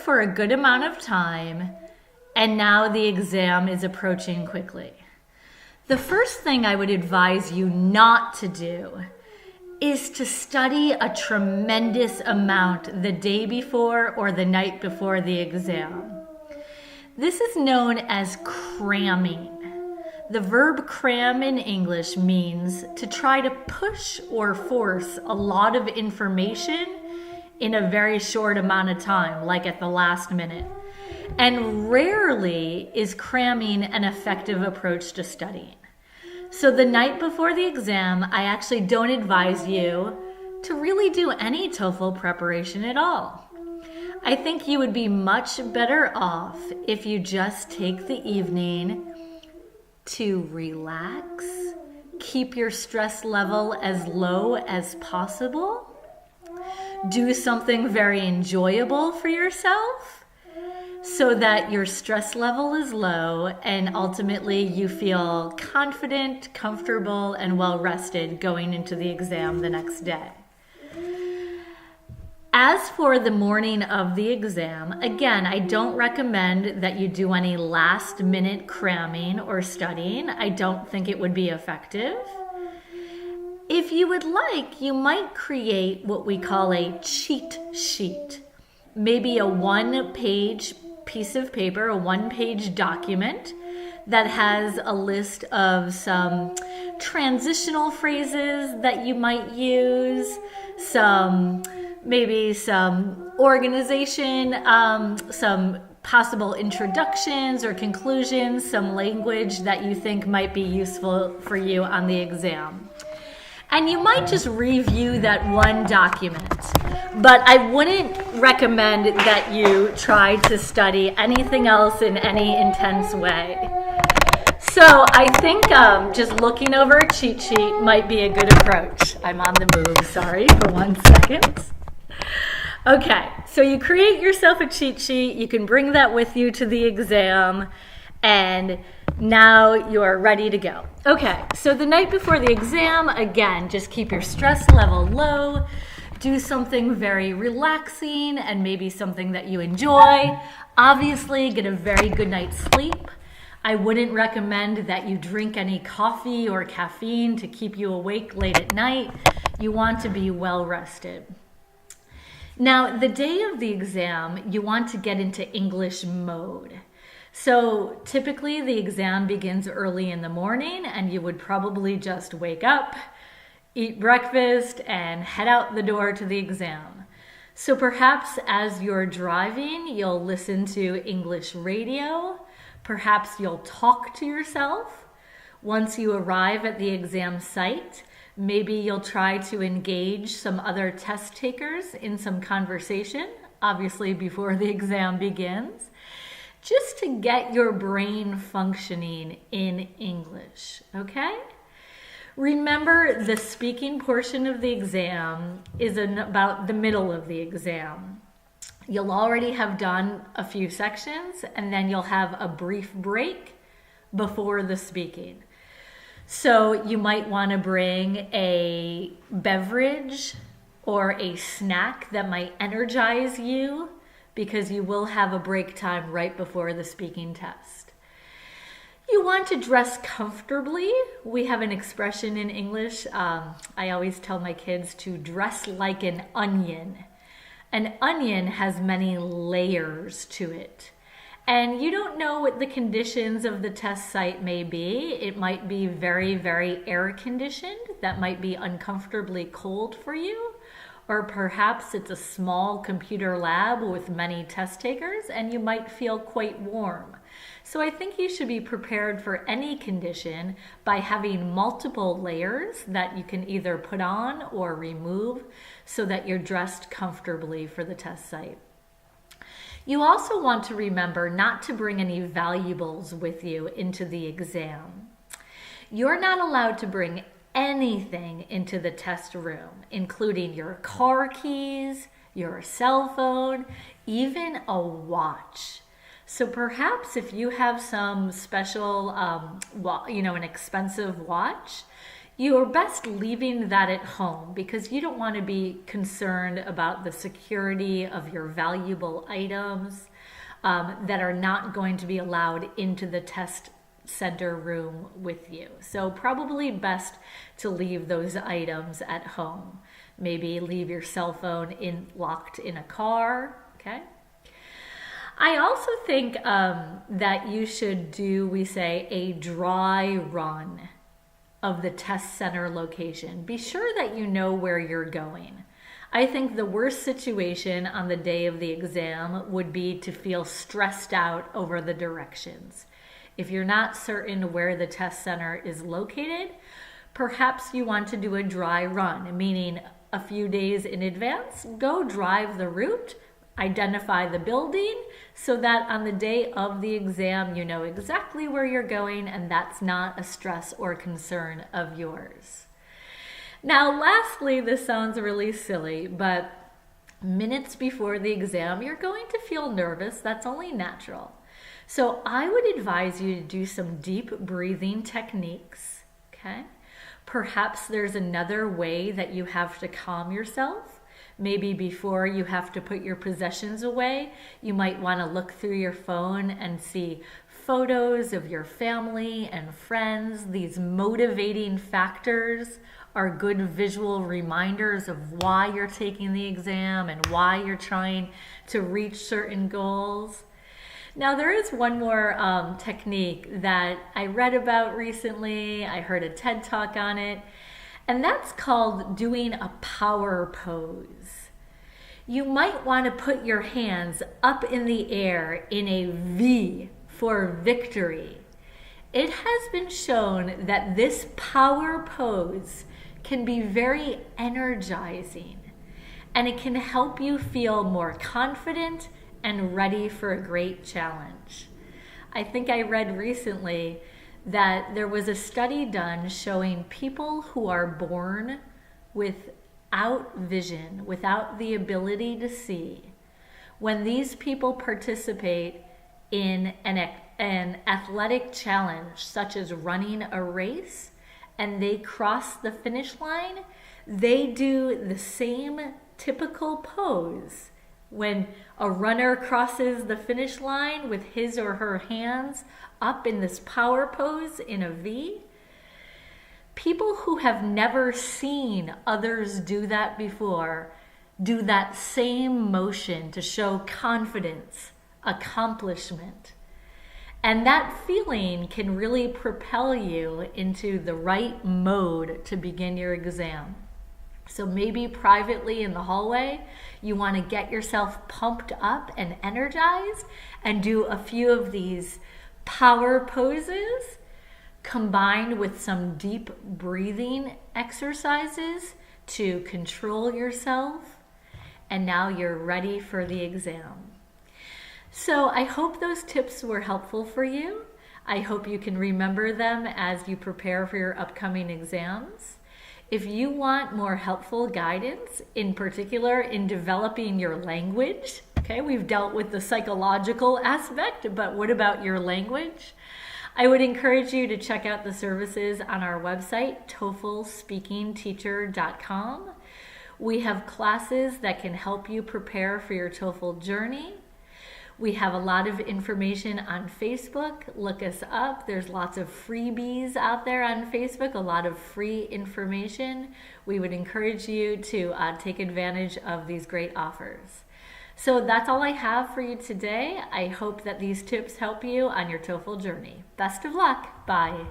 for a good amount of time, and now the exam is approaching quickly. The first thing I would advise you not to do is to study a tremendous amount the day before or the night before the exam. This is known as cramming. The verb cram in English means to try to push or force a lot of information in a very short amount of time, like at the last minute. And rarely is cramming an effective approach to studying. So the night before the exam, I actually don't advise you to really do any TOEFL preparation at all. I think you would be much better off if you just take the evening to relax, keep your stress level as low as possible, do something very enjoyable for yourself so that your stress level is low and ultimately you feel confident, comfortable, and well rested going into the exam the next day. As for the morning of the exam, again, I don't recommend that you do any last minute cramming or studying. I don't think it would be effective. If you would like, you might create what we call a cheat sheet. Maybe a one-page piece of paper, a one-page document that has a list of some transitional phrases that you might use, maybe some organization, some possible introductions or conclusions, some language that you think might be useful for you on the exam. And you might just review that one document. But I wouldn't recommend that you try to study anything else in any intense way. So I think just looking over a cheat sheet might be a good approach. I'm on the move, sorry, for 1 second. Okay, so you create yourself a cheat sheet. You can bring that with you to the exam, and now you're ready to go. Okay, so the night before the exam, again, just keep your stress level low. Do something very relaxing and maybe something that you enjoy. Obviously, get a very good night's sleep. I wouldn't recommend that you drink any coffee or caffeine to keep you awake late at night. You want to be well rested. Now, the day of the exam, you want to get into English mode. So typically the exam begins early in the morning and you would probably just wake up, eat breakfast, and head out the door to the exam. So perhaps as you're driving, you'll listen to English radio. Perhaps you'll talk to yourself. Once you arrive at the exam site, maybe you'll try to engage some other test takers in some conversation, obviously before the exam begins, just to get your brain functioning in English, okay? Remember, the speaking portion of the exam is about the middle of the exam. You'll already have done a few sections, and then you'll have a brief break before the speaking. So you might want to bring a beverage or a snack that might energize you, because you will have a break time right before the speaking test. You want to dress comfortably. We have an expression in English. I always tell my kids to dress like an onion. An onion has many layers to it. And you don't know what the conditions of the test site may be. It might be very, very air conditioned. That might be uncomfortably cold for you. Or perhaps it's a small computer lab with many test takers and you might feel quite warm. So I think you should be prepared for any condition by having multiple layers that you can either put on or remove so that you're dressed comfortably for the test site. You also want to remember not to bring any valuables with you into the exam. You're not allowed to bring anything into the test room, including your car keys, your cell phone, even a watch. So perhaps if you have some special, an expensive watch, you are best leaving that at home because you don't want to be concerned about the security of your valuable items that are not going to be allowed into the test center room with you. So probably best to leave those items at home. Maybe leave your cell phone locked in a car, okay? I also think that you should do, we say, a dry run of the test center location. Be sure that you know where you're going. I think the worst situation on the day of the exam would be to feel stressed out over the directions. If you're not certain where the test center is located, perhaps you want to do a dry run, meaning a few days in advance, go drive the route, identify the building so that on the day of the exam you know exactly where you're going and that's not a stress or concern of yours. Now, lastly, this sounds really silly, but minutes before the exam you're going to feel nervous. That's only natural. So I would advise you to do some deep breathing techniques, okay? Perhaps there's another way that you have to calm yourself. Maybe before you have to put your possessions away, you might want to look through your phone and see photos of your family and friends. These motivating factors are good visual reminders of why you're taking the exam and why you're trying to reach certain goals. Now, there is one more technique that I read about recently. I heard a TED Talk on it. And that's called doing a power pose. You might want to put your hands up in the air in a V for victory. It has been shown that this power pose can be very energizing and it can help you feel more confident and ready for a great challenge. I think I read recently that there was a study done showing people who are born without vision, without the ability to see, when these people participate in an athletic challenge, such as running a race, and they cross the finish line, they do the same typical pose. When a runner crosses the finish line with his or her hands up in this power pose in a V, people who have never seen others do that before do that same motion to show confidence, accomplishment. And that feeling can really propel you into the right mode to begin your exam. So maybe privately in the hallway, you want to get yourself pumped up and energized and do a few of these power poses combined with some deep breathing exercises to control yourself. And now you're ready for the exam. So I hope those tips were helpful for you. I hope you can remember them as you prepare for your upcoming exams. If you want more helpful guidance, in particular in developing your language, okay, we've dealt with the psychological aspect, but what about your language? I would encourage you to check out the services on our website, TOEFLspeakingteacher.com. We have classes that can help you prepare for your TOEFL journey. We have a lot of information on Facebook. Look us up. There's lots of freebies out there on Facebook, a lot of free information. We would encourage you to take advantage of these great offers. So that's all I have for you today. I hope that these tips help you on your TOEFL journey. Best of luck. Bye.